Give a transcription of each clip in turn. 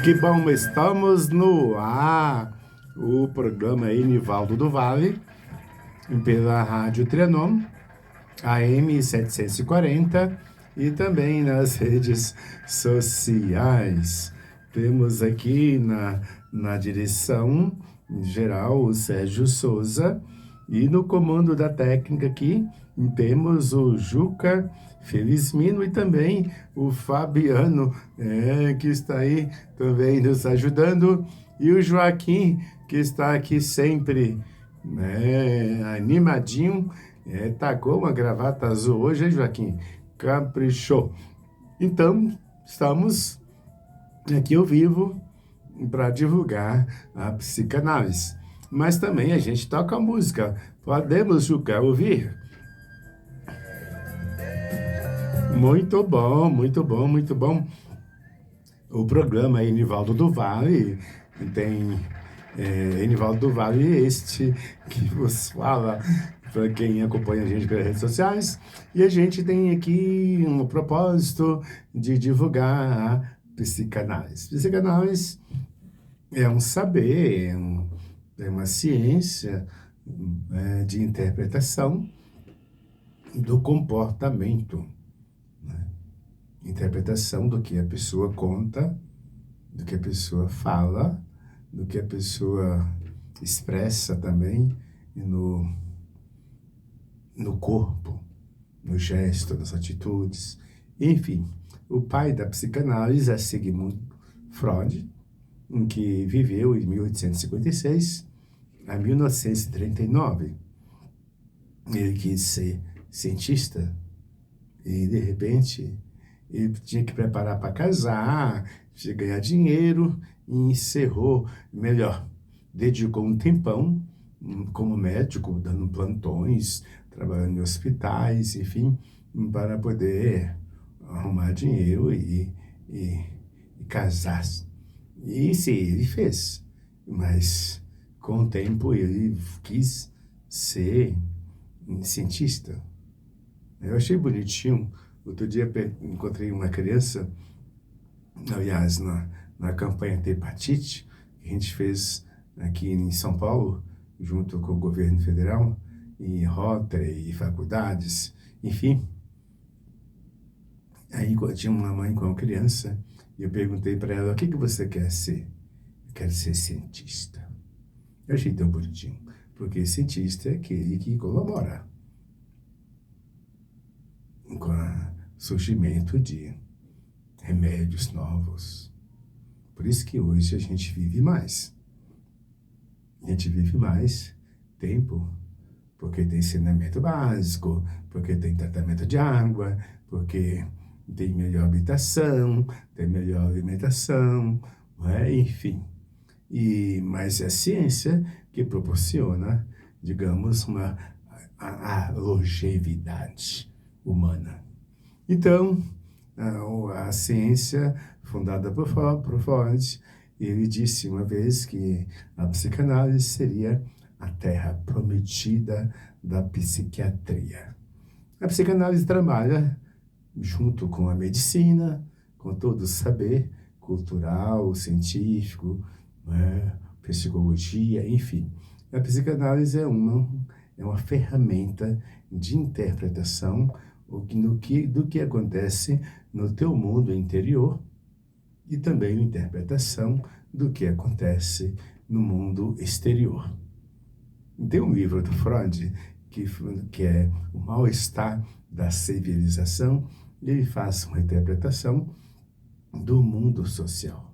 Que bom, estamos no ar. O programa é Nivaldo do Vale, pela Rádio Trianon, AM 740, e também nas redes sociais. Temos aqui na direção geral o Sérgio Souza, e no comando da técnica aqui temos o Juca Felizmino e também o Fabiano, que está aí também nos ajudando, e o Joaquim, que está aqui sempre, animadinho. Tá com uma gravata azul hoje, hein, Joaquim? Caprichou. Então, estamos aqui ao vivo para divulgar a psicanálise. Mas também a gente toca música. Podemos, Juca, ouvir? Muito bom, muito bom, muito bom. O programa é Enivaldo do Vale, tem Enivaldo do Vale, este que vos fala, para quem acompanha a gente pelas redes sociais. E a gente tem aqui um propósito de divulgar a psicanálise. Psicanálise é um saber, é uma ciência de interpretação do comportamento, né? Interpretação do que a pessoa conta, do que a pessoa fala, do que a pessoa expressa também no corpo, no gesto, nas atitudes. Enfim, o pai da psicanálise é Sigmund Freud, que viveu em 1856 a 1939. Ele quis ser cientista e, de repente, ele tinha que preparar para casar, tinha que ganhar dinheiro, e encerrou, melhor, dedicou um tempão como médico, dando plantões, trabalhando em hospitais, enfim, para poder arrumar dinheiro e casar. E sim, ele fez, mas com o tempo ele quis ser cientista. Eu achei bonitinho. Outro dia encontrei uma criança, aliás, na campanha de hepatite, que a gente fez aqui em São Paulo, junto com o governo federal, e Rotary, e faculdades, enfim. Aí tinha uma mãe com uma criança, e eu perguntei para ela: o que você quer ser? Eu quero ser cientista. Eu achei tão bonitinho, porque cientista é aquele que colabora com o surgimento de remédios novos. Por isso que hoje a gente vive mais. A gente vive mais tempo, porque tem saneamento básico, porque tem tratamento de água, porque tem melhor habitação, tem melhor alimentação, enfim. Mas é a ciência que proporciona, digamos, a longevidade humana. Então, a ciência fundada por Freud, ele disse uma vez que a psicanálise seria a terra prometida da psiquiatria. A psicanálise trabalha junto com a medicina, com todo o saber cultural, científico, psicologia, enfim. A psicanálise é uma ferramenta de interpretação do que acontece no teu mundo interior e também interpretação do que acontece no mundo exterior. Tem um livro do Freud que é O Mal-Estar da Civilização, e ele faz uma interpretação do mundo social,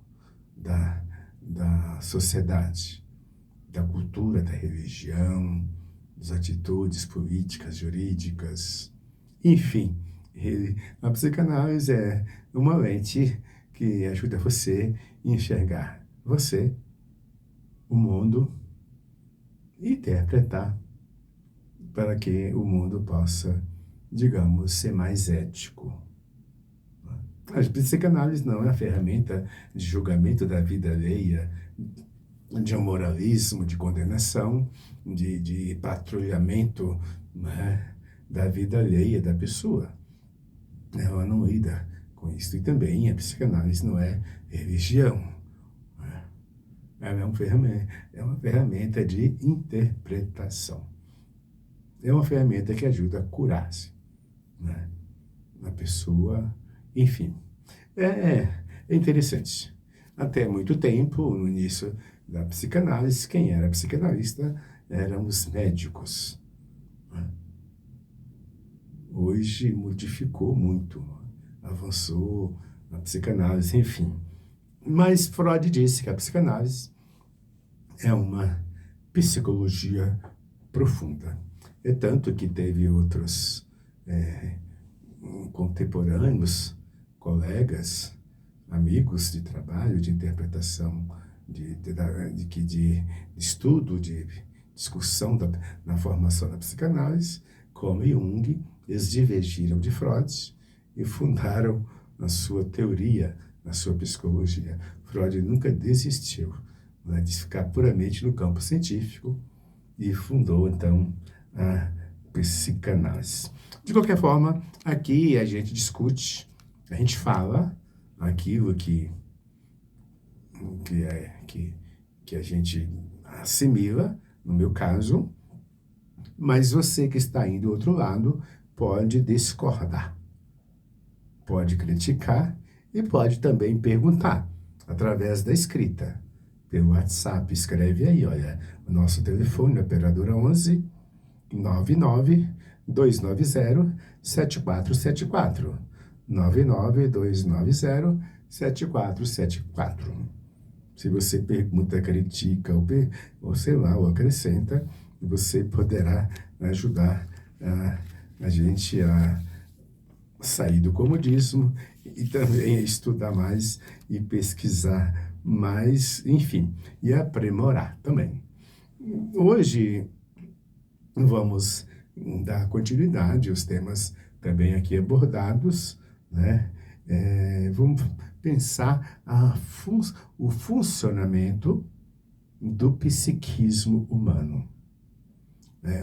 da sociedade, da cultura, da religião, das atitudes políticas, jurídicas, enfim. A psicanálise é uma lente que ajuda você a enxergar você, o mundo, e interpretar para que o mundo possa, digamos, ser mais ético. A psicanálise não é a ferramenta de julgamento da vida alheia, de um moralismo, de condenação, de patrulhamento, da vida alheia da pessoa. Ela não lida com isso. E também a psicanálise não é religião Ela é uma ferramenta de interpretação. É uma ferramenta que ajuda a curar-se, né? A pessoa, enfim. É interessante. Até muito tempo, no início da psicanálise, quem era psicanalista eram os médicos, né? Hoje modificou muito, avançou a psicanálise, enfim. Mas Freud disse que a psicanálise é uma psicologia profunda. É tanto que teve outros contemporâneos, colegas, amigos de trabalho, de interpretação, de estudo, de discussão na formação da psicanálise, como Jung, eles divergiram de Freud e fundaram a sua teoria, a sua psicologia. Freud nunca desistiu, né, de ficar puramente no campo científico e fundou, então, a psicanálise. De qualquer forma, aqui a gente discute, a gente fala aquilo que a gente assimila, no meu caso, mas você que está aí do outro lado pode discordar, pode criticar e pode também perguntar através da escrita. Pelo WhatsApp, escreve aí, olha, o nosso telefone, operadora 11 99 290 7474. 99 290 7474. Se você pergunta, critica, ou sei lá, ou acrescenta, você poderá ajudar a gente a sair do comodismo e também a estudar mais e pesquisar mais, enfim, e aprimorar também. Hoje vamos dar continuidade aos temas também aqui abordados, né? Vamos pensar o funcionamento do psiquismo humano.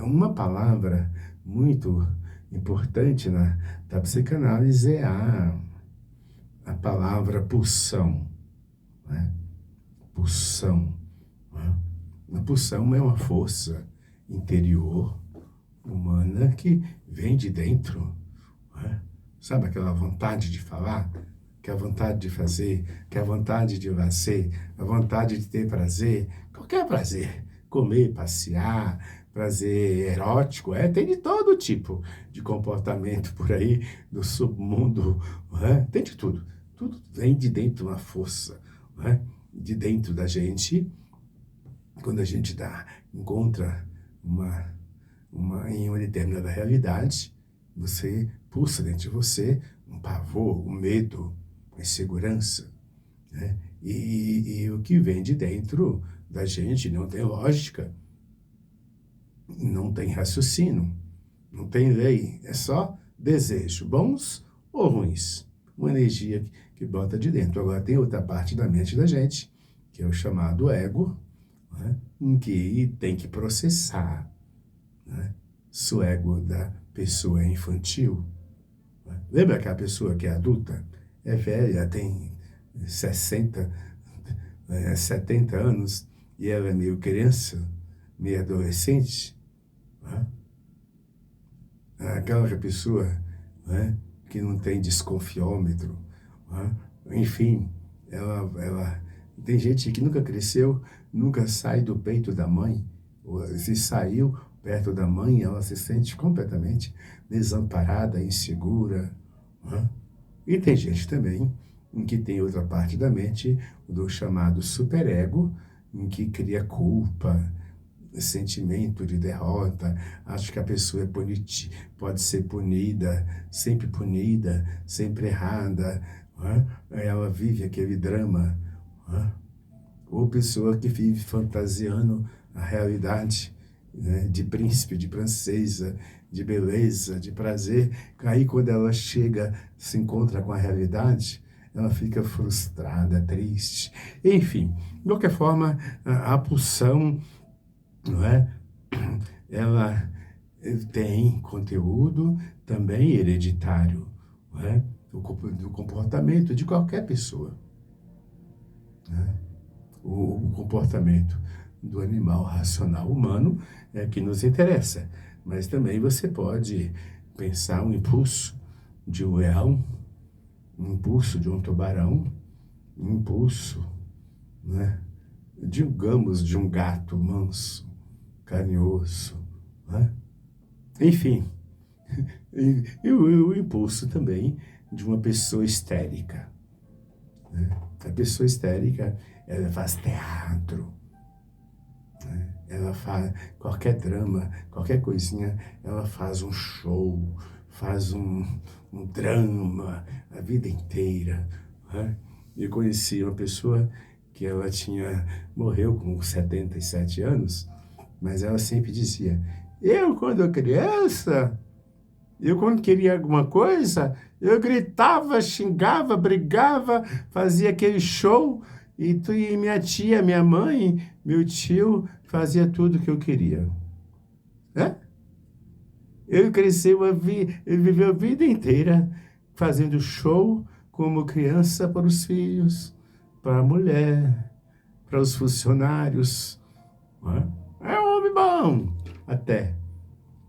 Uma palavra muito importante da psicanálise é a palavra pulsão, né? Pulsão, né? A pulsão é uma força interior humana que vem de dentro, né? Sabe aquela vontade de falar, que a vontade de fazer, que a vontade de nascer, a vontade de ter prazer, qualquer prazer, comer, passear, prazer erótico, tem de todo tipo de comportamento por aí, do submundo, tem de tudo. Tudo vem de dentro, uma força, de dentro da gente. Quando a gente encontra em uma determinada realidade, você pulsa dentro de você um pavor, um medo, uma insegurança, né? E o que vem de dentro da gente não tem lógica, não tem raciocínio, não tem lei, é só desejo, bons ou ruins, uma energia que bota de dentro. Agora tem outra parte da mente da gente, que é o chamado ego, né? Em que tem que processar, né? Se o ego da pessoa é infantil, né? Lembra aquela pessoa que é adulta, é velha, tem 60, 70 anos, e ela é meio criança, meio adolescente, né? Aquela pessoa, né, que não tem desconfiômetro, né? Enfim, ela tem gente que nunca cresceu, nunca sai do peito da mãe, ou se saiu perto da mãe, ela se sente completamente desamparada, insegura, né? E tem gente também em que tem outra parte da mente, do chamado superego, em que cria culpa, sentimento de derrota, acha que a pessoa pode ser punida, sempre errada, né? Ela vive aquele drama, né? Ou pessoa que vive fantasiando a realidade, né, de príncipe, de princesa, de beleza, de prazer. Aí quando ela chega, se encontra com a realidade, ela fica frustrada, triste. Enfim, de qualquer forma, a pulsão, não é? Ela tem conteúdo também hereditário, não é? Do comportamento de qualquer pessoa, né? o comportamento do animal racional humano é que nos interessa. Mas também você pode pensar um impulso de um leão, um impulso de um tubarão, um impulso, né, digamos, de um gato manso, carinhoso, né? Enfim, e o impulso também de uma pessoa histérica, né? A pessoa histérica, ela faz teatro, né? Ela faz qualquer drama, qualquer coisinha, ela faz um show, faz um drama a vida inteira, né? Eu conheci uma pessoa que ela morreu com 77 anos, mas ela sempre dizia, quando criança, eu quando queria alguma coisa, eu gritava, xingava, brigava, fazia aquele show, e minha tia, minha mãe, meu tio, fazia tudo o que eu queria. Né? Ele cresceu, ele viveu a vida inteira fazendo show como criança para os filhos, para a mulher, para os funcionários. Né? É um homem bom, até.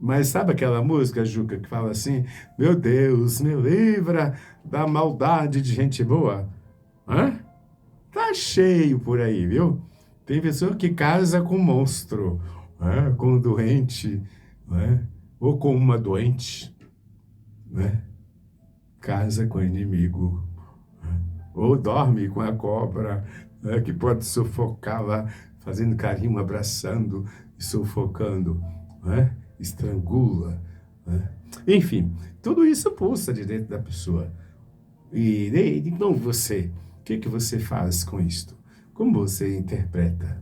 Mas sabe aquela música, Juca, que fala assim, meu Deus, me livra da maldade de gente boa? Hã? Tá cheio por aí, viu? Tem pessoa que casa com monstro, né? Com um doente, né? Ou com uma doente, né? Casa com inimigo, né? Ou dorme com a cobra, né? Que pode sufocá-la, fazendo carinho, abraçando e sufocando, né? Estrangula, né? Enfim, tudo isso pulsa de dentro da pessoa. Então você, o que você faz com isto? Como você interpreta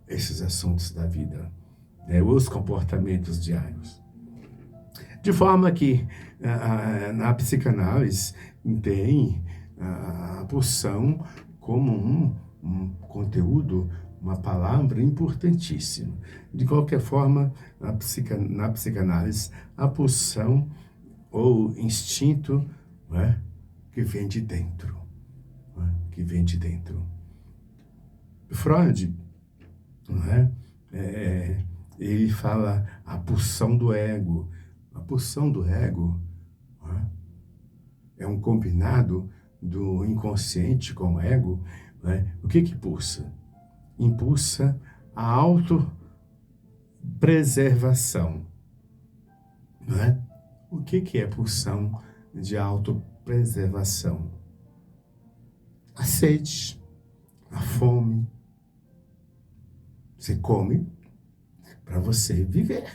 esses assuntos da vida, né? Os comportamentos diários? De forma que na psicanálise tem a pulsão como um conteúdo, uma palavra importantíssima. De qualquer forma, na psicanálise, a pulsão ou instinto, né, que vem de dentro, né, que vem de dentro. Freud, né, ele fala a pulsão do ego. A pulsão do ego, né, é um combinado do inconsciente com o ego. Né? O que pulsa? Impulsa a autopreservação. Né? O que é pulsão de autopreservação? A sede, a fome. Você come para você viver.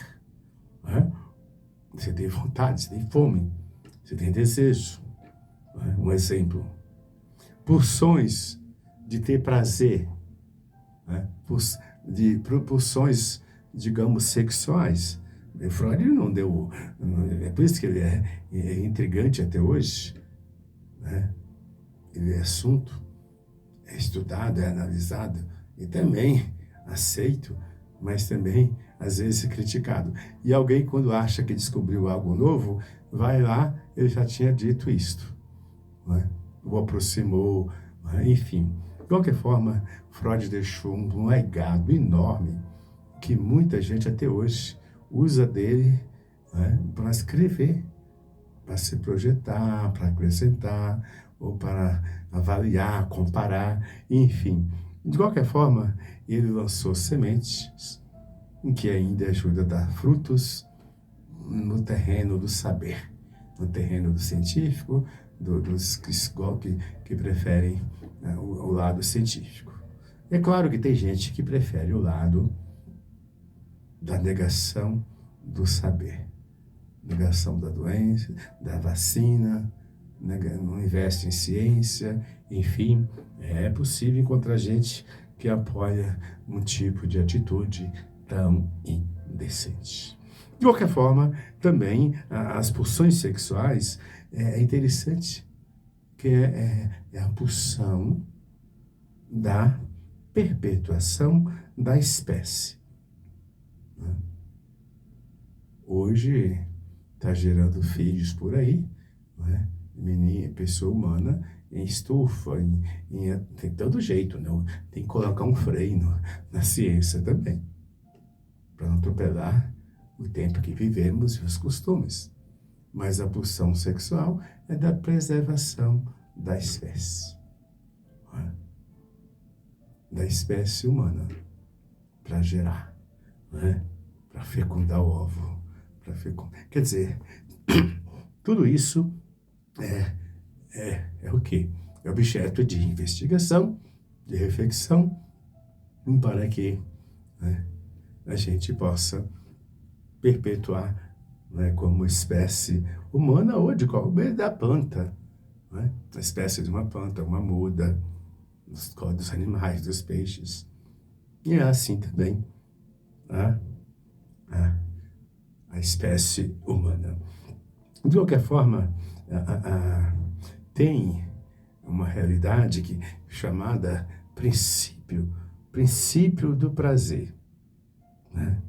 Né? Você tem vontade, você tem fome, você tem desejo. Né? Um exemplo. Pulsões de ter prazer, né? Pulsões, digamos, sexuais. Freud não deu... É por isso que ele é intrigante até hoje. Né? Ele é assunto, é estudado, é analisado e também aceito, mas também, às vezes, criticado. E alguém, quando acha que descobriu algo novo, vai lá, ele já tinha dito isto. Né? O aproximou, né? Enfim. De qualquer forma, Freud deixou um legado enorme que muita gente até hoje usa dele, né, para escrever, para se projetar, para acrescentar, ou para avaliar, comparar, enfim. De qualquer forma, ele lançou sementes que ainda ajuda a dar frutos no terreno do saber, no terreno do científico, dos que preferem o lado científico. É claro que tem gente que prefere o lado da negação do saber, negação da doença, da vacina, não investe em ciência, enfim, é possível encontrar gente que apoia um tipo de atitude tão indecente. De qualquer forma, também as pulsões sexuais é interessante, que é a pulsão da perpetuação da espécie. Hoje está gerando filhos por aí, né? pessoa humana em estufa, tem todo jeito, não? Tem que colocar um freio na ciência também, para não atropelar o tempo que vivemos e os costumes. Mas a pulsão sexual é da preservação da espécie, não é? Da espécie humana, para gerar, né? Para fecundar o ovo, quer dizer, tudo isso é o quê? É objeto de investigação, de reflexão, para que, né, a gente possa perpetuar, né, como espécie humana ou de qual da planta, né? A espécie de uma planta, uma muda, dos animais, dos peixes. E é assim também a, a, a espécie humana. De qualquer forma, tem uma realidade chamada princípio do prazer, né?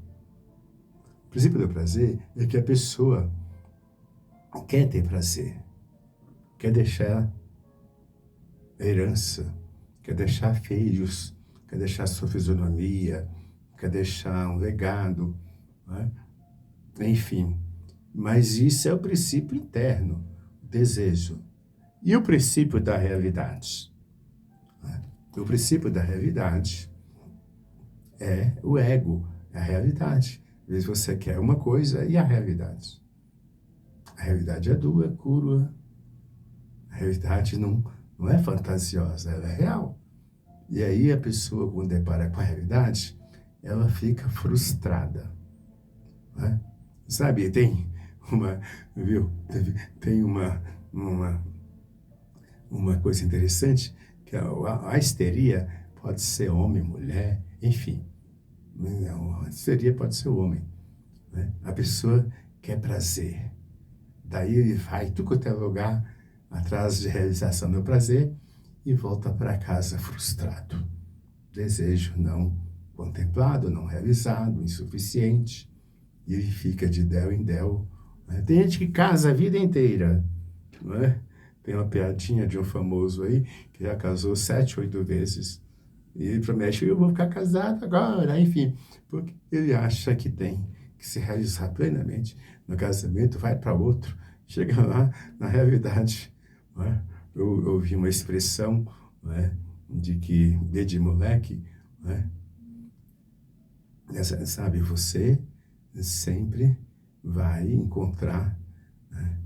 O princípio do prazer é que a pessoa quer ter prazer, quer deixar herança, quer deixar filhos, quer deixar sua fisionomia, quer deixar um legado, né? Enfim, mas isso é o princípio interno, o desejo. E o princípio da realidade? O princípio da realidade é o ego, é a realidade. Às vezes você quer uma coisa e a realidade. A realidade é dura, crua. A realidade não é fantasiosa, ela é real. E aí a pessoa, quando depara com a realidade, ela fica frustrada, né? Sabe, viu? Tem uma coisa interessante, que a histeria pode ser homem, mulher, enfim. A histeria pode ser homem, né? A pessoa quer prazer. Daí ele vai tudo quanto é lugar atrás de realização do prazer e volta para casa frustrado. Desejo não contemplado, não realizado, insuficiente. E ele fica de del em del, né? Tem gente que casa a vida inteira, não é? Tem uma piadinha de um famoso aí, que já casou 7, 8 vezes. E ele promete, eu vou ficar casado agora, enfim. Porque ele acha que tem que se realizar plenamente no casamento, vai para outro. Chega lá, na realidade, não é? Eu ouvi uma expressão, não é? De que, desde moleque, não é? Sabe, você sempre vai encontrar, né?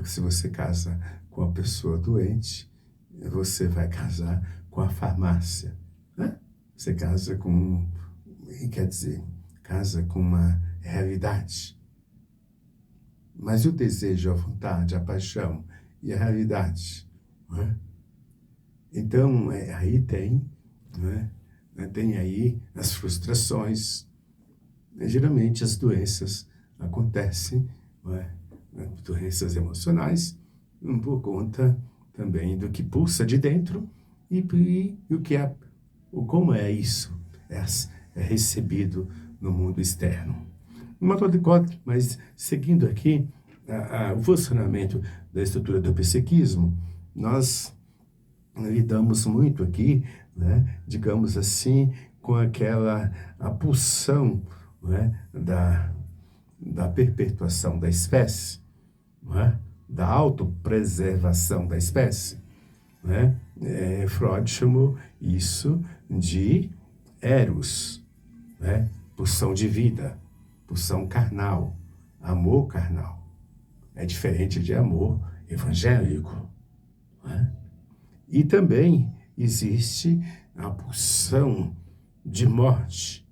Se você casa com a pessoa doente, você vai casar com a farmácia, né? Você casa quer dizer, casa com uma realidade. Mas o desejo, a vontade, a paixão e a realidade, né? Então, aí tem, né? Tem aí as frustrações. Geralmente as doenças acontecem, não é? Doenças emocionais, por conta também do que pulsa de dentro e o que como é isso, é recebido no mundo externo. Mas seguindo aqui o funcionamento da estrutura do psiquismo, nós lidamos muito aqui, né, digamos assim, com a pulsão, né, da perpetuação da espécie, né, da autopreservação da espécie, né? Freud chamou isso de eros, né? Pulsão de vida, pulsão carnal, amor carnal. É diferente de amor evangélico, né? E também existe a pulsão de morte,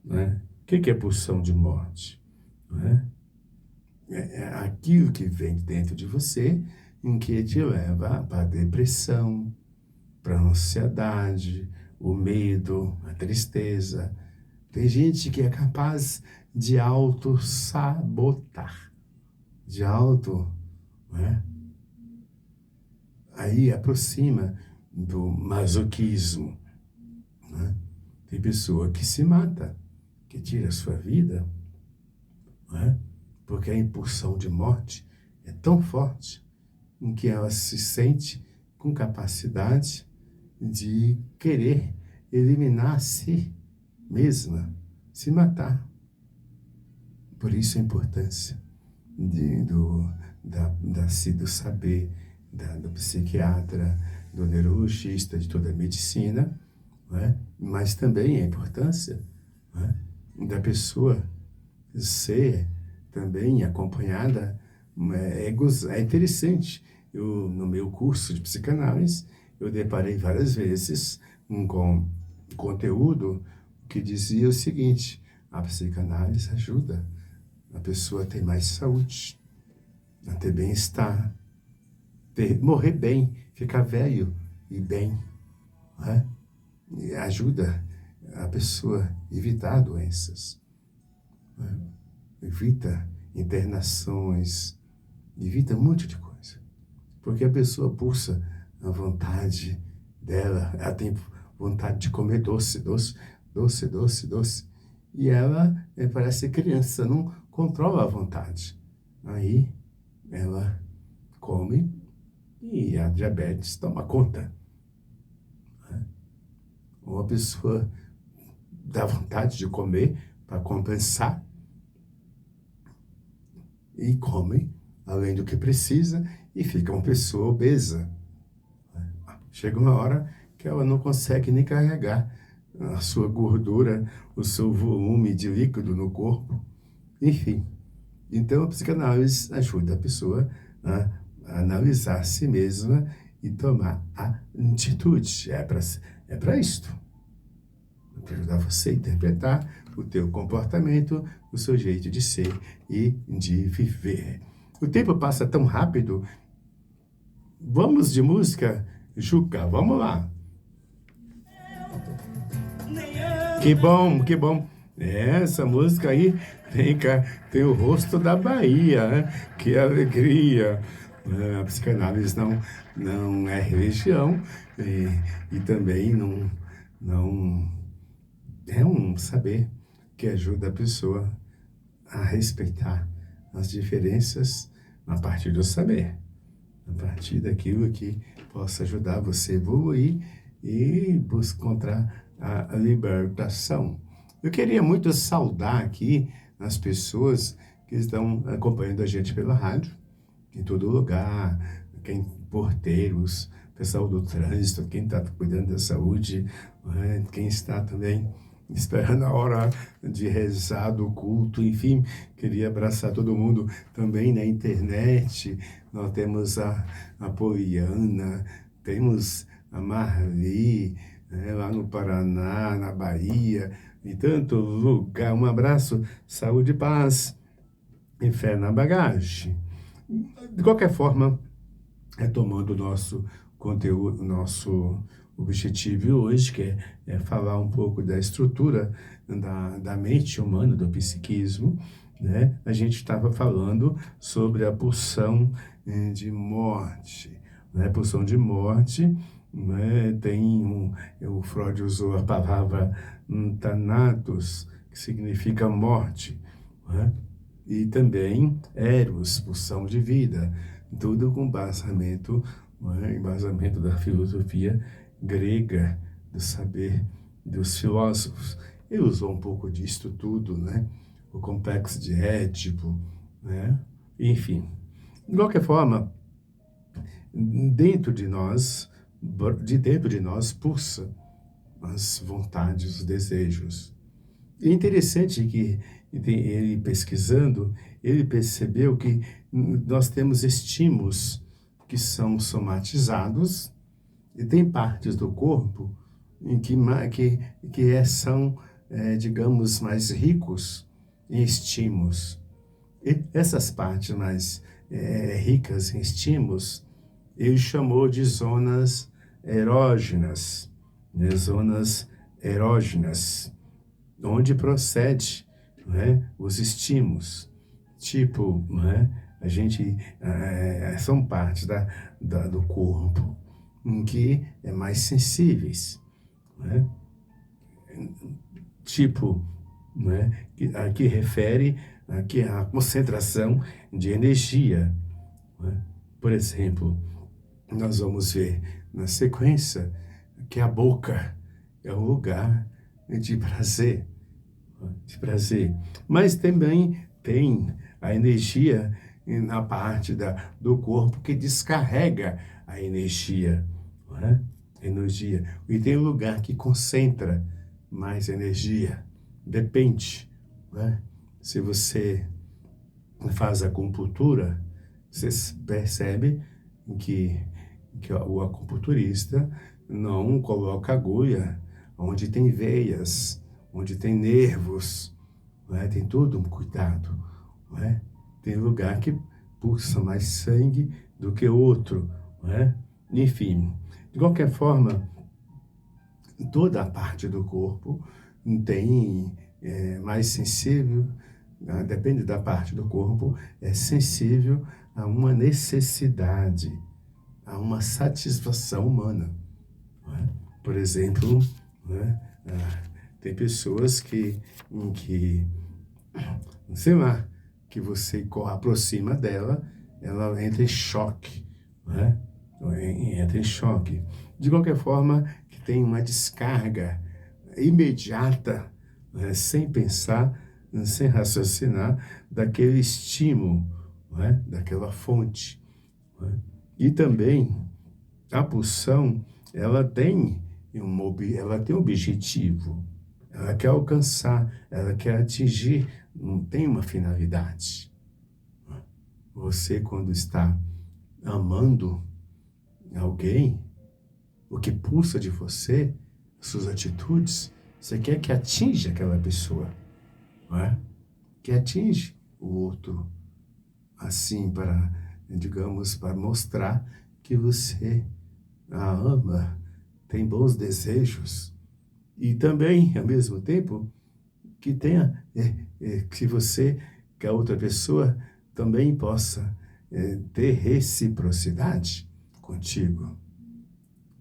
né? O que é pulsão de morte? Né? É aquilo que vem dentro de você, em que te leva para a depressão, para a ansiedade, o medo, a tristeza. Tem gente que é capaz de auto-sabotar, né? Aí aproxima do masoquismo, né? Tem pessoa que se mata, que tira a sua vida, né? Porque a impulsão de morte é tão forte em que ela se sente com capacidade de querer eliminar a si mesma, se matar. Por isso a importância do saber, do psiquiatra, do neurologista, de toda a medicina, não é? Mas também a importância, não é, da pessoa ser também acompanhada. É interessante. No meu curso de psicanálise, eu deparei várias vezes com conteúdo que dizia o seguinte: a psicanálise ajuda a pessoa a ter mais saúde, a ter bem-estar, morrer bem, ficar velho e bem, né? E ajuda a pessoa a evitar doenças, né? Evita internações, evita um monte de coisa, porque a pessoa pulsa a vontade dela, ela tem vontade de comer doce, doce, doce, doce, doce, e ela parece criança, não controla a vontade. Aí ela come e a diabetes toma conta, né? Ou a pessoa dá vontade de comer para compensar e come além do que precisa e fica uma pessoa obesa. Chega uma hora que ela não consegue nem carregar a sua gordura, o seu volume de líquido no corpo. Enfim, então a psicanálise ajuda a pessoa a analisar a si mesma e tomar a atitude. É para isto. É para ajudar você a interpretar o teu comportamento, o seu jeito de ser e de viver. O tempo passa tão rápido. Vamos de música, Juca, vamos lá. Que bom, que bom. Essa música aí tem o rosto da Bahia, né? Que alegria. A psicanálise não é religião e também não é um saber que ajuda a pessoa a respeitar as diferenças a partir do saber, a partir daquilo que possa ajudar você a evoluir e encontrar a libertação. Eu queria muito saudar aqui as pessoas que estão acompanhando a gente pela rádio, em todo lugar, porteiros, pessoal do trânsito, quem está cuidando da saúde, né? Quem está também esperando a hora de rezar do culto, enfim, queria abraçar todo mundo também na internet. Nós temos a Poliana, temos a Marli, né, lá no Paraná, na Bahia, em tanto lugar. Um abraço, saúde e paz e fé na bagagem. De qualquer forma, retomando o nosso conteúdo, nosso objetivo hoje, que é falar um pouco da estrutura da mente humana, do psiquismo, né? A gente estava falando sobre a pulsão de morte, né? Pulsão de morte, né? O Freud usou a palavra thanatos, que significa morte, né? E também eros, pulsão de vida, tudo com embasamento, né? Embasamento da filosofia grega, do saber dos filósofos. Ele usou um pouco disto tudo, né? O complexo de Édipo, né? Enfim, de qualquer forma, dentro de nós pulsa as vontades, os desejos. E é interessante que ele pesquisando, ele percebeu que nós temos estímulos que são somatizados e tem partes do corpo em que são, digamos, mais ricos em estímulos. E essas partes mais ricas em estímulos, ele chamou de zonas erógenas, né? Zonas erógenas, onde procede, né, os estímulos. Tipo, né, são partes do corpo em que é mais sensíveis, né? Tipo, né, que refere aqui a concentração de energia, né? Por exemplo, nós vamos ver na sequência que a boca é um lugar de prazer, de prazer. Mas também tem a energia na parte do corpo que descarrega a energia, não é? Energia. E tem um lugar que concentra mais energia. Depende, não é? Se você faz acupuntura, você percebe que o acupunturista não coloca agulha onde tem veias, onde tem nervos, não é? Tem todo um cuidado, não é? Tem lugar que pulsa mais sangue do que outro, não é? Enfim, de qualquer forma, toda a parte do corpo tem mais sensível, depende da parte do corpo, é sensível a uma necessidade, a uma satisfação humana, não é? Por exemplo, não é? Tem pessoas que, sei lá, que você aproxima dela, ela entra em choque, não é? Entra em choque. De qualquer forma, que tem uma descarga imediata, né, sem pensar, sem raciocinar, daquele estímulo, não é? Daquela fonte, não é? E também a pulsão, ela tem um objetivo, ela quer alcançar, ela quer atingir, não tem uma finalidade. Você, quando está amando alguém, o que pulsa de você, suas atitudes, você quer que atinja aquela pessoa, não é? Que atinge o outro, assim, digamos, para mostrar que você a ama, tem bons desejos, e também, ao mesmo tempo, que tenha, que a outra pessoa também possa ter reciprocidade contigo.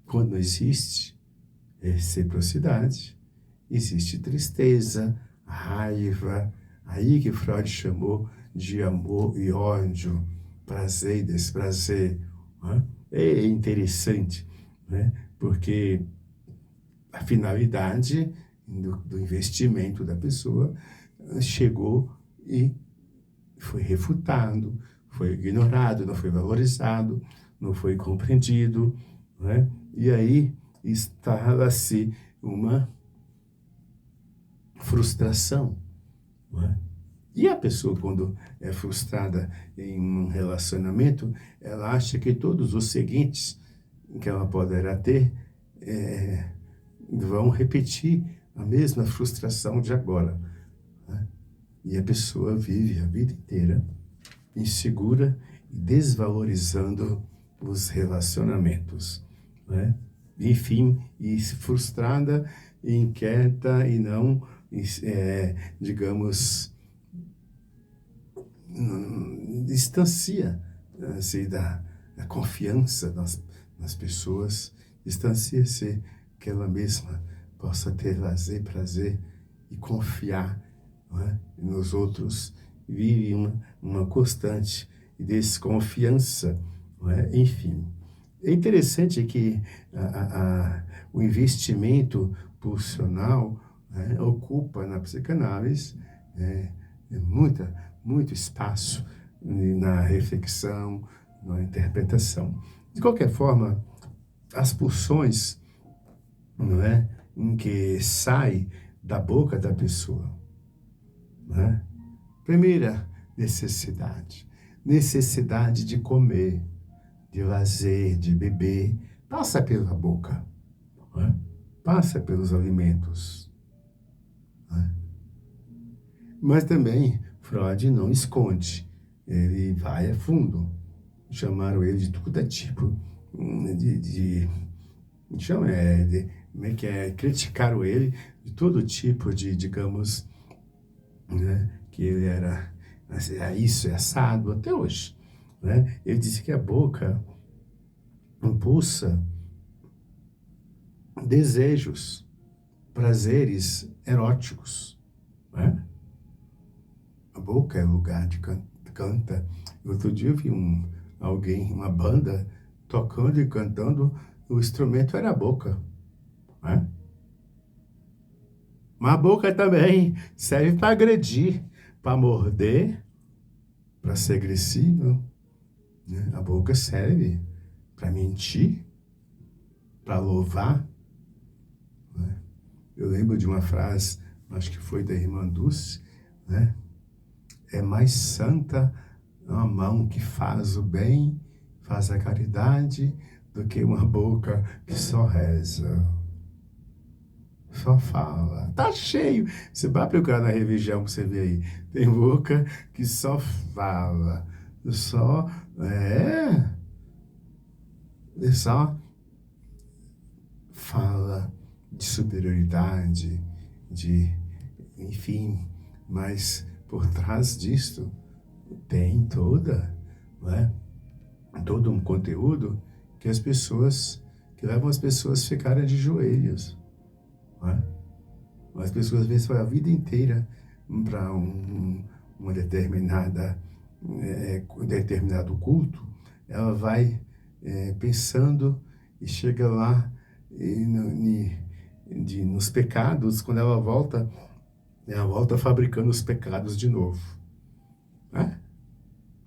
Quando existe reciprocidade, existe tristeza, raiva, aí que Freud chamou de amor e ódio, prazer e desprazer. Não é? É interessante, né? Porque a finalidade do investimento da pessoa chegou e foi refutado, foi ignorado, não foi valorizado, não foi compreendido, né? E aí instala-se uma frustração, não é? E a pessoa, quando é frustrada em um relacionamento, ela acha que todos os seguintes que ela poderá ter vão repetir a mesma frustração de agora, né? E a pessoa vive a vida inteira insegura e desvalorizando os relacionamentos, né? Enfim, e frustrada, inquieta e não, digamos, distancia se da confiança nas pessoas, distancia-se que ela mesma possa ter lazer, prazer e confiar, não é? Nos outros, vive uma constante desconfiança, não é? Enfim, é interessante que o investimento pulsional, né, ocupa na psicanálise muito espaço na reflexão, na interpretação. De qualquer forma, as pulsões, não é, em que sai da boca da pessoa, não é? Primeira necessidade de comer, de lazer, de beber, passa pela boca, não é? Passa pelos alimentos, não é? Mas também Freud não esconde, ele vai a fundo. Chamaram ele de tudo tipo, como é que é, criticaram ele de todo tipo de, digamos, né, que ele era isso, é assado, até hoje, né? Ele disse que a boca impulsa desejos, prazeres eróticos, né? A boca é lugar de canta. Outro dia eu vi alguém, uma banda, tocando e cantando, o instrumento era a boca, né? Mas a boca também serve para agredir, para morder, para ser agressivo, né? A boca serve para mentir, para louvar, né? Eu lembro de uma frase, acho que foi da irmã Dulce, né? É mais santa uma mão que faz o bem, faz a caridade, do que uma boca que só reza, só fala. Tá cheio. Você vai procurar na religião pra você ver aí. Tem boca que só fala, só só fala de superioridade, de, enfim, mas por trás disto tem né, todo um conteúdo que que levam as pessoas a ficarem de joelhos, né? As pessoas às vezes vão a vida inteira para uma um determinado culto, ela vai pensando e chega lá nos pecados, quando ela volta fabricando os pecados de novo, né?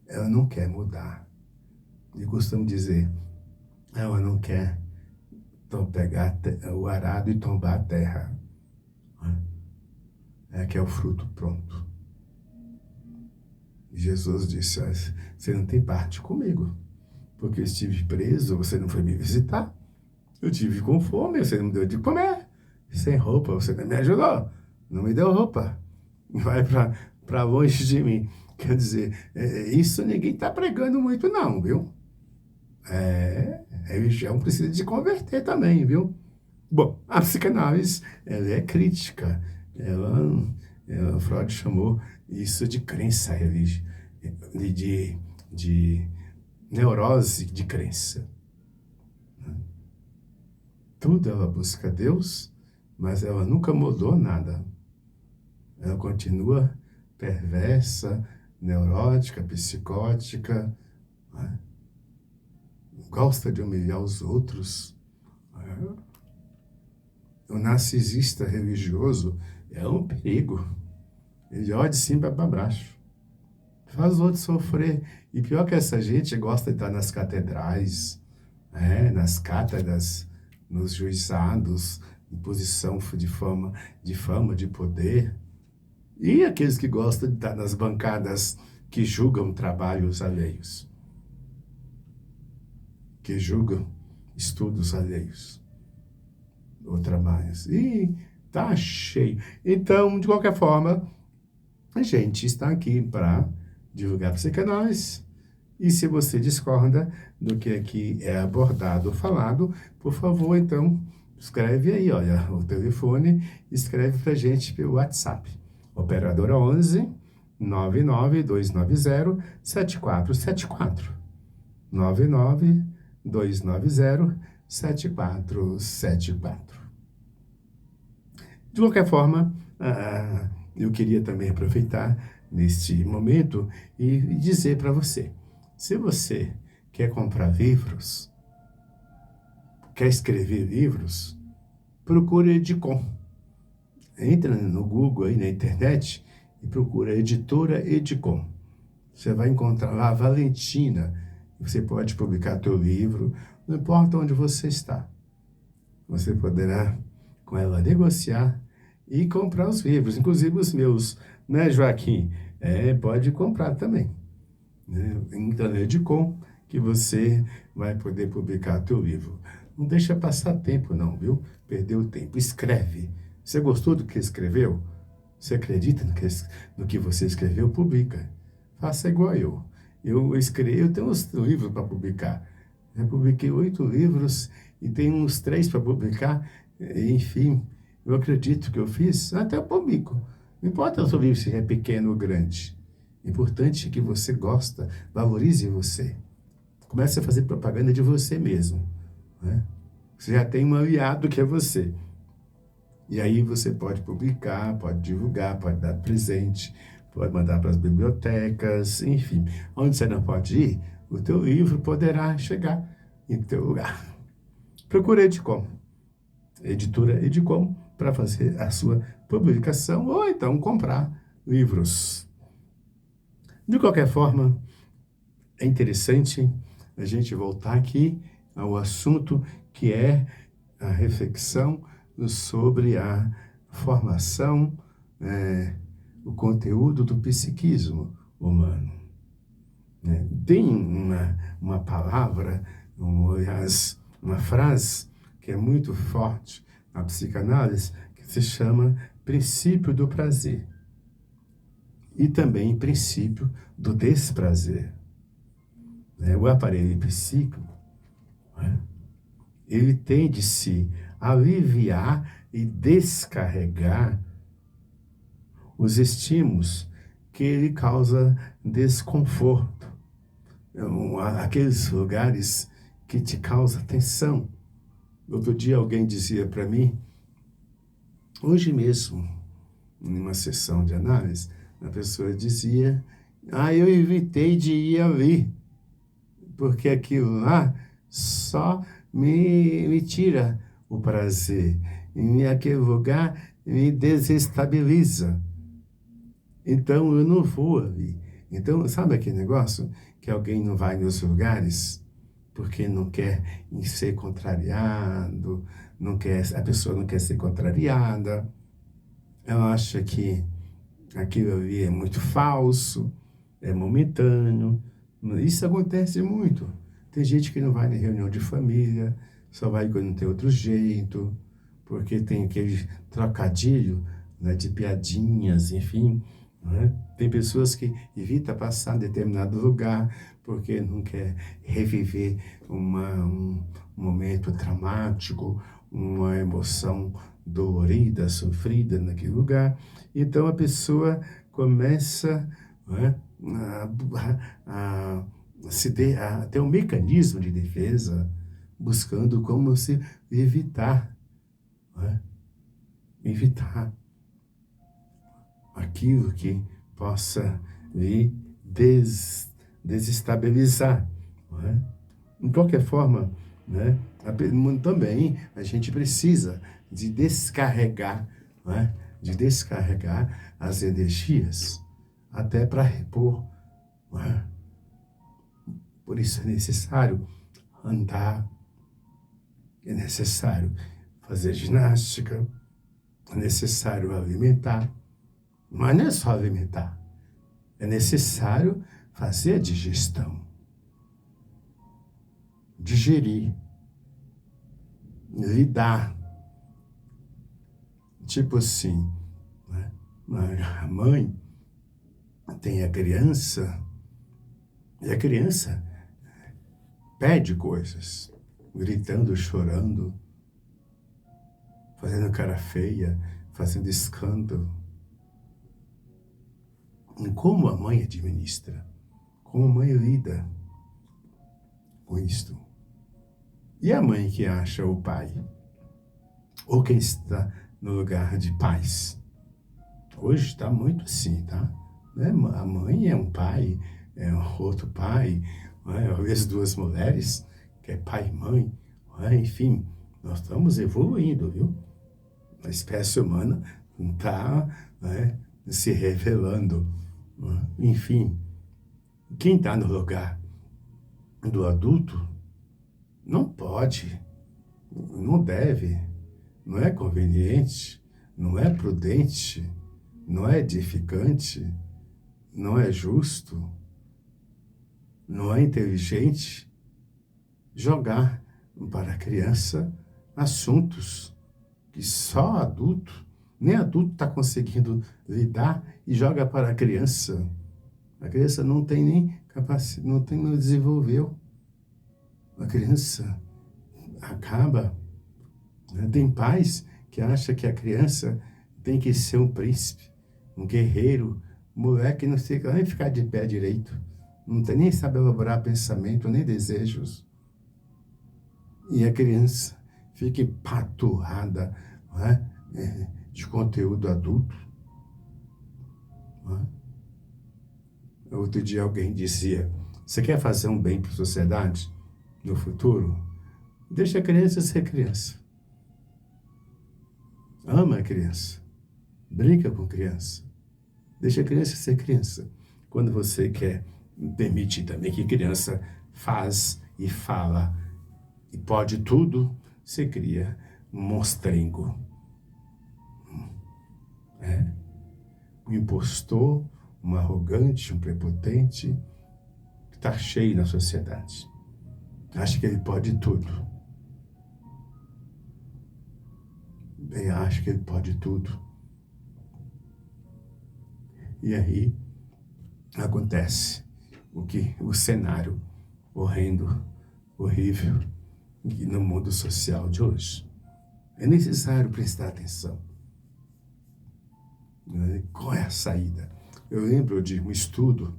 Ela não quer mudar. E costumo dizer, ela não quer pegar o arado e tombar a terra, né? É que é o fruto pronto. E Jesus disse, você não tem parte comigo, porque eu estive preso, você não foi me visitar. Eu tive com fome, você não me deu de comer. Sem roupa, você não me ajudou. Não me deu roupa. Vai para longe de mim. Quer dizer, isso ninguém está pregando muito não, viu? A religião precisa de converter também, viu? Bom, a psicanálise, ela é crítica. Freud chamou isso de crença religiosa, de neurose de crença. Tudo ela busca Deus, mas ela nunca mudou nada. Ela continua perversa, neurótica, psicótica, né? Gosta de humilhar os outros, né? O narcisista religioso é um perigo. Ele olha de cima para baixo, faz os outros sofrer. E pior que essa gente gosta de estar nas catedrais, né? Nas cátedras, nos juizados, em posição de fama, de poder. E aqueles que gostam de estar nas bancadas que julgam trabalhos alheios, que julgam estudos alheios ou trabalhos. E tá cheio. Então, de qualquer forma, a gente está aqui para divulgar a psicanálise. E se você discorda do que aqui é abordado ou falado, por favor, então, escreve aí, olha, o telefone, escreve para a gente pelo WhatsApp. Operadora 11 99290 7474. 99290 7474. De qualquer forma, eu queria também aproveitar neste momento e dizer para você, se você quer comprar livros, quer escrever livros, procure Edicom. Entra no Google aí na internet e procura Editora Edicom. Você vai encontrar lá a Valentina. Você pode publicar teu livro, não importa onde você está. Você poderá com ela negociar e comprar os livros, inclusive os meus, né, Joaquim? Pode comprar também, né? Entra no Edicom que você vai poder publicar teu livro. Não deixa passar tempo não, viu? Perdeu tempo. Escreve. Você gostou do que escreveu? Você acredita no que você escreveu? Publica. Faça igual eu. Eu tenho uns livros para publicar. Eu publiquei 8 livros e tenho uns 3 para publicar. Enfim, eu acredito que eu fiz, até eu publico. Não importa o seu livro se é pequeno ou grande. O importante é que você gosta, valorize você. Comece a fazer propaganda de você mesmo, né? Você já tem um aliado que é você. E aí você pode publicar, pode divulgar, pode dar presente, pode mandar para as bibliotecas, enfim. Onde você não pode ir, o teu livro poderá chegar em teu lugar. Procura Edcom, editora Edcom, para fazer a sua publicação ou então comprar livros. De qualquer forma, é interessante a gente voltar aqui ao assunto que é a reflexão sobre a formação, o conteúdo do psiquismo humano. Tem uma palavra, aliás, uma frase que é muito forte na psicanálise, que se chama princípio do prazer e também princípio do desprazer. O aparelho psíquico, ele tem de se aliviar e descarregar os estímulos que ele causa desconforto, aqueles lugares que te causam tensão. Outro dia alguém dizia para mim, hoje mesmo, em uma sessão de análise, a pessoa dizia, eu evitei de ir ali, porque aquilo lá só me tira o prazer, e aquele lugar me desestabiliza. Então eu não vou ali. Então, sabe aquele negócio que alguém não vai nos lugares porque não quer ser contrariado, a pessoa não quer ser contrariada, ela acha que aquilo ali é muito falso, é momentâneo. Isso acontece muito. Tem gente que não vai na reunião de família, só vai quando não tem outro jeito, porque tem aquele trocadilho, de piadinhas, enfim. Tem pessoas que evitam passar em determinado lugar porque não quer reviver um momento traumático, uma emoção dolorida, sofrida naquele lugar. Então a pessoa começa a ter um mecanismo de defesa, buscando como se evitar aquilo que possa lhe desestabilizar. De qualquer forma, também a gente precisa de descarregar, as energias, até para repor. Por isso é necessário andar, é necessário fazer ginástica, é necessário alimentar. Mas não é só alimentar, é necessário fazer a digestão, digerir, lidar. Tipo assim, a mãe tem a criança, e a criança pede coisas, gritando, chorando, fazendo cara feia, fazendo escândalo. E como a mãe administra, como a mãe lida com isto. E a mãe que acha o pai, ou quem está no lugar de pais. Hoje está muito assim, tá? A mãe é um pai, é outro pai, às vezes duas mulheres, que é pai e mãe, enfim, nós estamos evoluindo, viu? A espécie humana está se revelando. Enfim, quem está no lugar do adulto não pode, não deve, não é conveniente, não é prudente, não é edificante, não é justo, não é inteligente jogar para a criança assuntos que só adulto, nem adulto está conseguindo lidar e joga para a criança. A criança não tem nem capacidade, não desenvolveu. A criança acaba. Tem pais que acham que a criança tem que ser um príncipe, um guerreiro, moleque não sei nem ficar de pé direito, não tem nem sabe elaborar pensamento, nem desejos. E a criança fica empaturrada de conteúdo adulto. Outro dia alguém dizia, Você quer fazer um bem para a sociedade no futuro? Deixa a criança ser criança. Ama a criança. Brinca com a criança. Deixa a criança ser criança. Quando você quer permitir também que a criança faz e fala e pode tudo, você cria um monstrengo. Um impostor, um arrogante, um prepotente, que está cheio na sociedade. Acha que ele pode tudo. Acha que ele pode tudo. E aí acontece o cenário horrendo, horrível no mundo social de hoje. É necessário prestar atenção. Qual é a saída? Eu lembro de um estudo,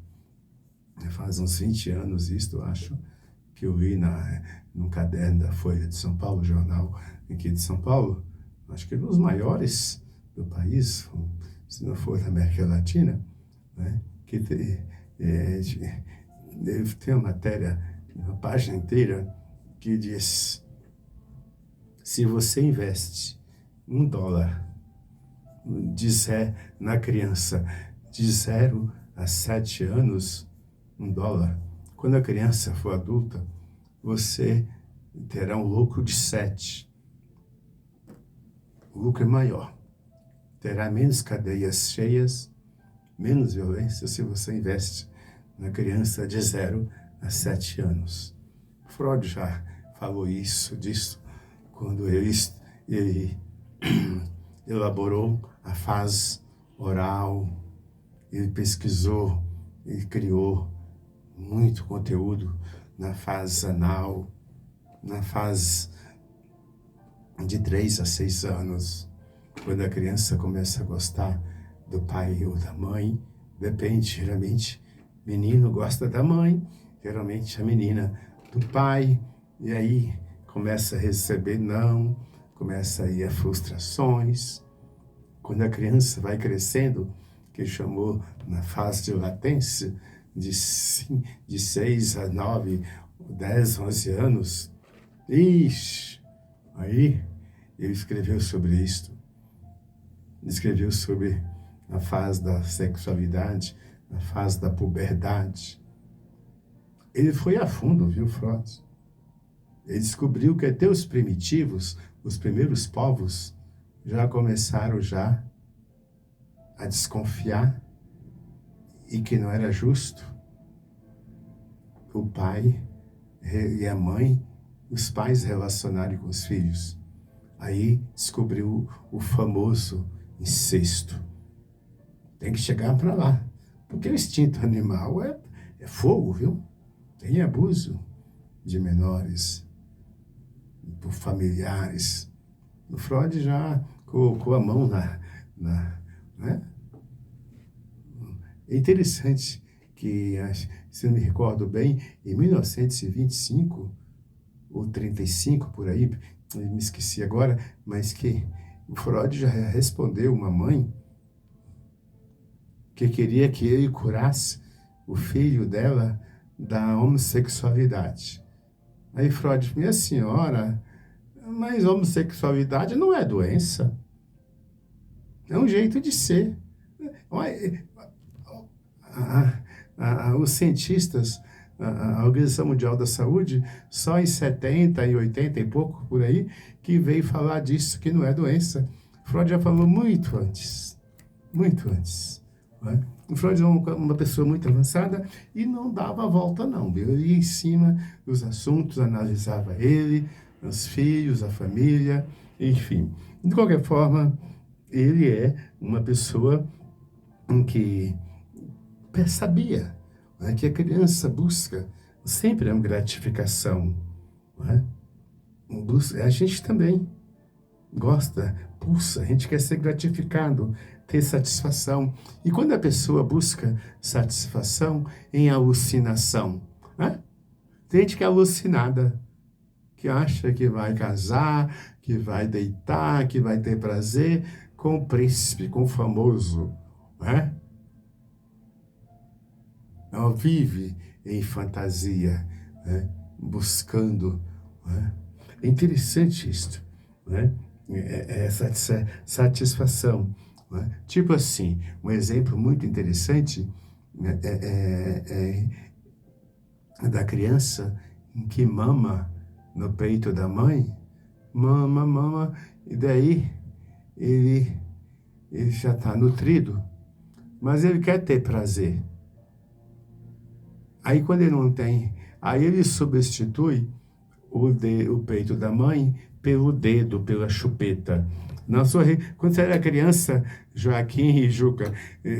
faz uns 20 anos isto, eu acho, que eu vi num caderno da Folha de São Paulo, jornal aqui de São Paulo, acho que nos maiores do país, se não for da América Latina, né, que tem uma matéria, uma página inteira, que diz: se você investe $1 na criança de 0 a 7 anos, $1, quando a criança for adulta, você terá um lucro de 7. O lucro é maior. Terá menos cadeias cheias, menos violência se você investe na criança de 0 a 7 anos. Freud já falou disso, quando ele elaborou a fase oral, ele pesquisou, ele criou muito conteúdo na fase anal, na fase de 3 a 6 anos, quando a criança começa a gostar do pai ou da mãe, depende, geralmente, menino gosta da mãe, geralmente a menina do pai, e aí começa a receber não, começa a ir a frustrações. Quando a criança vai crescendo, que chamou na fase de latência, de 6 a 9, 10, 11 anos, aí ele escreveu sobre isto. Escreveu sobre a fase da sexualidade, a fase da puberdade. Ele foi a fundo, viu, Freud? Ele descobriu que até os primitivos, os primeiros povos, já começaram a desconfiar e que não era justo o pai e a mãe, os pais relacionarem com os filhos. Aí descobriu o famoso incesto. Tem que chegar para lá, porque o instinto animal é fogo, viu? Tem abuso de menores por familiares. O Freud já colocou a mão né? É interessante que, se eu me recordo bem, em 1925 ou 35 por aí, me esqueci agora, mas que o Freud já respondeu uma mãe que queria que ele curasse o filho dela da homossexualidade. Aí Freud, minha senhora, mas homossexualidade não é doença. É um jeito de ser. Os cientistas, a Organização Mundial da Saúde, só em 70 e 80 e pouco, por aí, que veio falar disso, que não é doença. Freud já falou muito antes. Muito antes. Né? O Freud é uma pessoa muito avançada e não dava a volta, não. Ele ia em cima dos assuntos, analisava ele, os filhos, a família, enfim. De qualquer forma, ele é uma pessoa que sabia, né, que a criança busca sempre uma gratificação. Né? A gente também gosta, pulsa, a gente quer ser gratificado, ter satisfação. E quando a pessoa busca satisfação em alucinação, né? Tem gente que é alucinada, que acha que vai casar, que vai deitar, que vai ter prazer com o príncipe, com o famoso, né? Ela vive em fantasia, né? Buscando, né? É interessante isto, né? Essa satisfação, né? Tipo assim, um exemplo muito interessante, né? Da criança que mama no peito da mãe, mama, mama, e daí ele já está nutrido, mas ele quer ter prazer. Aí quando ele não tem, aí ele substitui o peito da mãe pelo dedo, pela chupeta. Quando você era criança, Joaquim e Juca,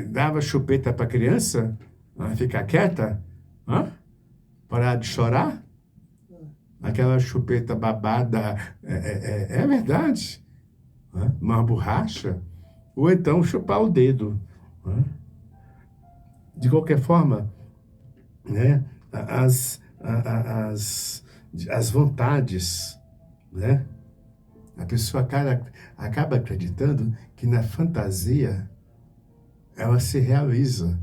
dava chupeta para criança? Ficar quieta? Hã? Parar de chorar? Aquela chupeta babada, é verdade. Né? Uma borracha? Ou então chupar o dedo. Né? De qualquer forma, né? As vontades, né? A pessoa acaba acreditando que na fantasia ela se realiza.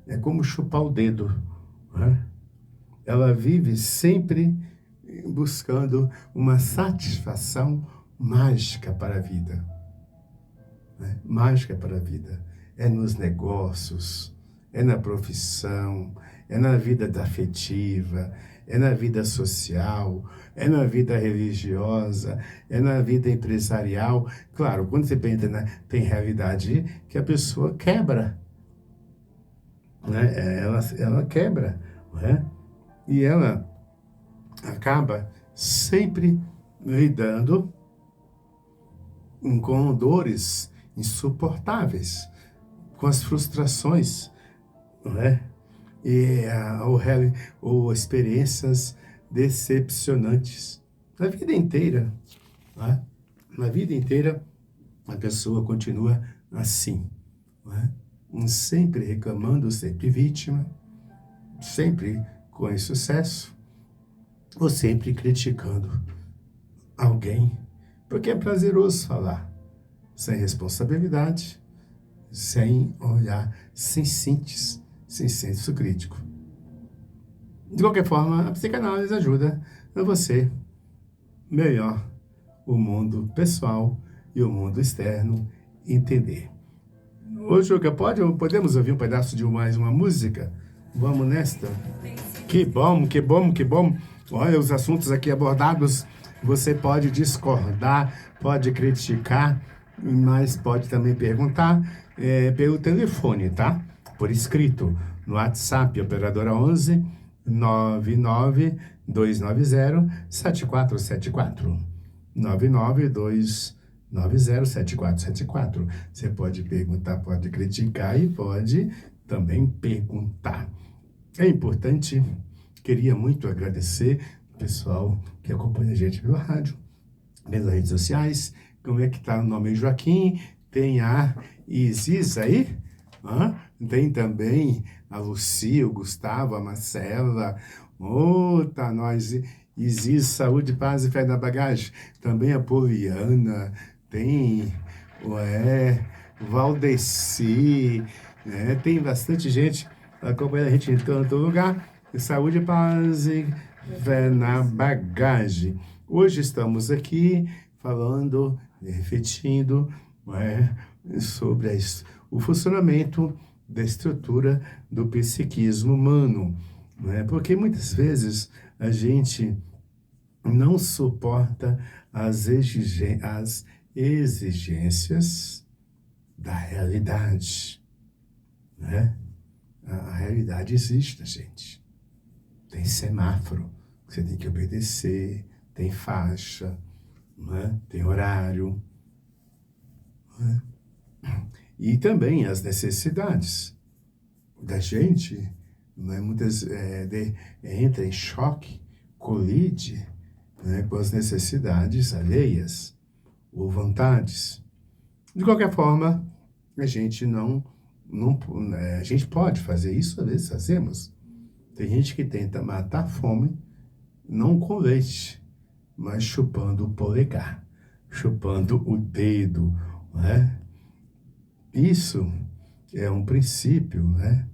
É como chupar o dedo. Né? Ela vive sempre buscando uma satisfação mágica para a vida. Né? Mágica para a vida. É nos negócios, é na profissão, é na vida afetiva, é na vida social, é na vida religiosa, é na vida empresarial. Claro, quando você pensa, né, tem realidade que a pessoa quebra. Né? Ela quebra. Né? E ela acaba sempre lidando com dores insuportáveis, com as frustrações, né? E ou experiências decepcionantes. Na vida inteira, né? Na vida inteira, a pessoa continua assim, né? Sempre reclamando, sempre vítima, sempre com insucesso, ou sempre criticando alguém, porque é prazeroso falar, sem responsabilidade, sem olhar, sem síntese, sem senso crítico. De qualquer forma, a psicanálise ajuda a você melhor o mundo pessoal e o mundo externo entender. Ô, Juca, podemos ouvir um pedaço de mais uma música? Vamos nesta? Que bom, que bom, que bom. Olha, os assuntos aqui abordados, você pode discordar, pode criticar, mas pode também perguntar pelo telefone, tá? Por escrito, no WhatsApp, operadora 11 99 290 7474. 992907474. Você pode perguntar, pode criticar e pode também perguntar. É importante, queria muito agradecer o pessoal que acompanha a gente pela rádio, pelas redes sociais. Como é que tá o nome? Joaquim, tem a Isis aí, tem também a Lucia, o Gustavo, a Marcela, tá nós, Isis, saúde, paz e fé na bagagem. Também a Poliana, tem Valdeci, né? Tem bastante gente acompanhando a gente em todo lugar. Saúde, paz e fé na bagagem. Hoje estamos aqui falando, refletindo, sobre o funcionamento da estrutura do psiquismo humano. Porque muitas vezes a gente não suporta as exigências da realidade. Né? A realidade existe, gente. Tem semáforo que você tem que obedecer, tem faixa, né? Tem horário. Né? E também as necessidades da gente, né? Muitas entra em choque, colide, né? Com as necessidades alheias ou vontades. De qualquer forma, a gente a gente pode fazer isso, às vezes fazemos. Tem gente que tenta matar a fome, não com leite, mas chupando o polegar, chupando o dedo, né? Isso é um princípio, né?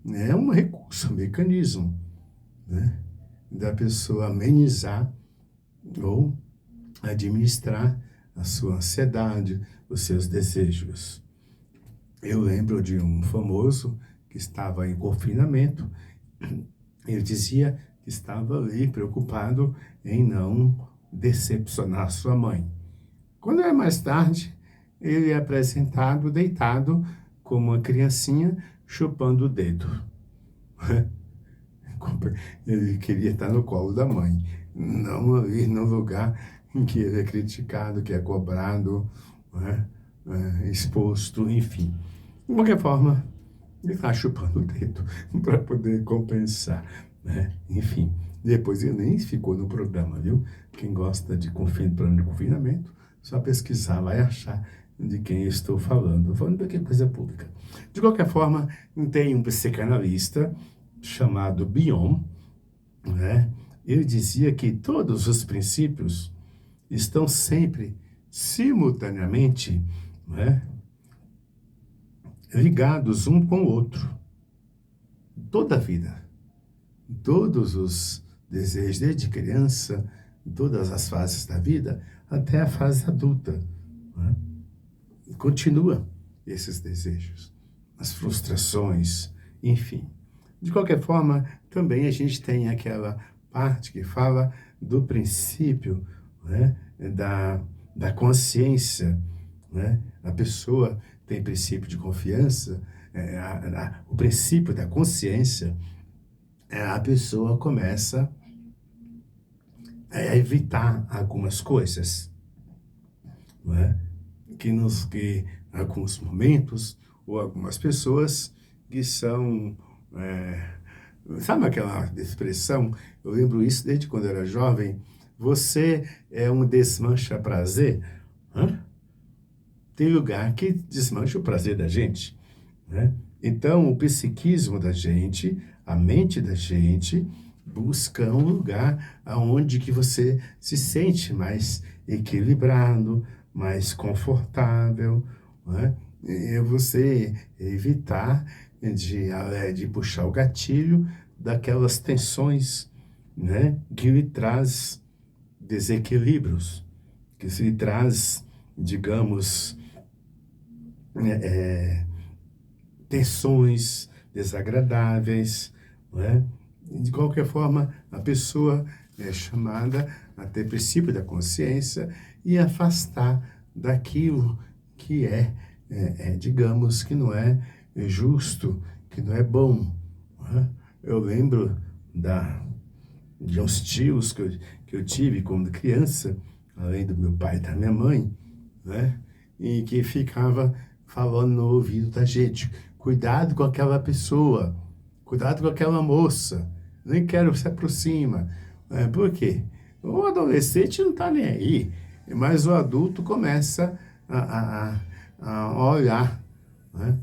é um recurso, um mecanismo, né, da pessoa amenizar ou administrar a sua ansiedade, os seus desejos. Eu lembro de um famoso que estava em confinamento. Ele dizia que estava ali preocupado em não decepcionar sua mãe. Quando é mais tarde, ele é apresentado deitado como uma criancinha chupando o dedo. Ele queria estar no colo da mãe, não ali no lugar em que ele é criticado, que é cobrado, né? Exposto, enfim. De qualquer forma, ele está chupando o dedo para poder compensar, né? Enfim, depois ele nem ficou no programa, viu? Quem gosta de plano de confinamento, só pesquisar, vai achar de quem eu estou falando. Falando de que coisa pública. De qualquer forma, tem um psicanalista chamado Bion, né? Ele dizia que todos os princípios estão sempre, simultaneamente, né, ligados um com o outro. Toda a vida, todos os desejos, desde criança, em todas as fases da vida, até a fase adulta, né? Continua esses desejos, as frustrações, enfim. De qualquer forma, também a gente tem aquela parte que fala do princípio, né, da consciência, né? A pessoa tem princípio de confiança, o princípio da consciência, a pessoa começa a evitar algumas coisas, não é? Que alguns momentos ou algumas pessoas que são, sabe aquela expressão? Eu lembro isso desde quando eu era jovem. Você é um desmancha-prazer. Tem lugar que desmancha o prazer da gente, né? Então, o psiquismo da gente, a mente da gente, busca um lugar onde que você se sente mais equilibrado, mais confortável, né? E você evitar de puxar o gatilho daquelas tensões, né, que lhe traz desequilíbrios, que se traz, digamos, tensões desagradáveis, não é? De qualquer forma, a pessoa é chamada a ter princípio da consciência e afastar daquilo que digamos, que não é justo, que não é bom. Não é? Eu lembro de uns tios que eu tive quando criança, além do meu pai e da minha mãe, né? E que ficava falando no ouvido da gente: cuidado com aquela pessoa, cuidado com aquela moça, nem quero se aproxima. Por quê? O adolescente não está nem aí, mas o adulto começa a olhar, né?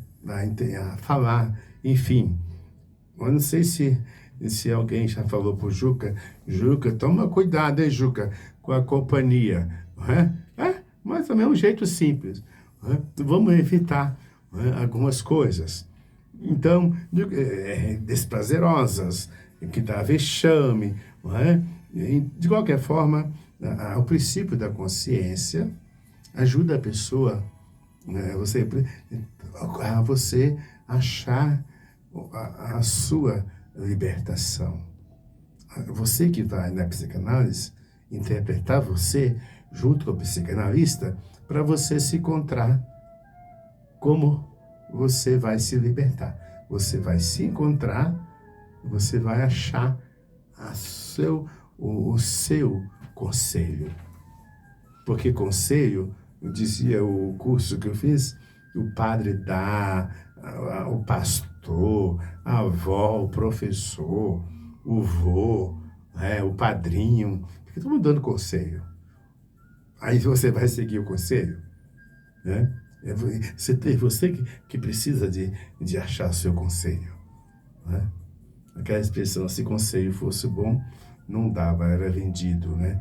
A falar, enfim. Eu não sei se alguém já falou pro Juca: Juca, toma cuidado, hein, Juca, com a companhia. Mas também é um jeito simples. Vamos evitar, algumas coisas. Então, desprazerosas, que dá vexame. De qualquer forma, o princípio da consciência ajuda a pessoa, né, a você achar a sua libertação. Você que vai na psicanálise, interpretar você junto com o psicanalista para você se encontrar como você vai se libertar. Você vai se encontrar, você vai achar o seu conselho. Porque conselho, dizia o curso que eu fiz, o padre dá, o pastor, a avó, o professor, o vô, o padrinho, fica todo mundo dando conselho. Aí você vai seguir o conselho, né? Você que precisa de achar o seu conselho, né? Aquela expressão: se conselho fosse bom, não dava, era vendido, né?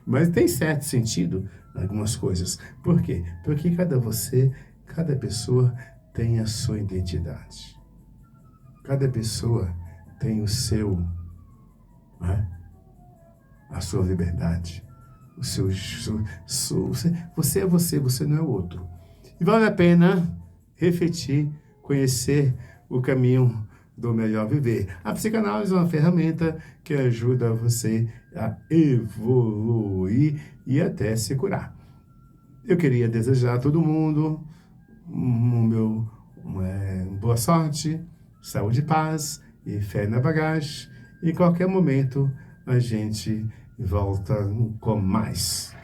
Mas tem certo sentido algumas coisas. Por quê? Porque cada pessoa tem a sua identidade. Cada pessoa tem o seu, né? A sua liberdade. Você é você, você não é o outro. E vale a pena refletir, conhecer o caminho do melhor viver. A psicanálise é uma ferramenta que ajuda você a evoluir e até se curar. Eu queria desejar a todo mundo boa sorte, saúde e paz e fé na bagagem. E em qualquer momento a gente volta com mais.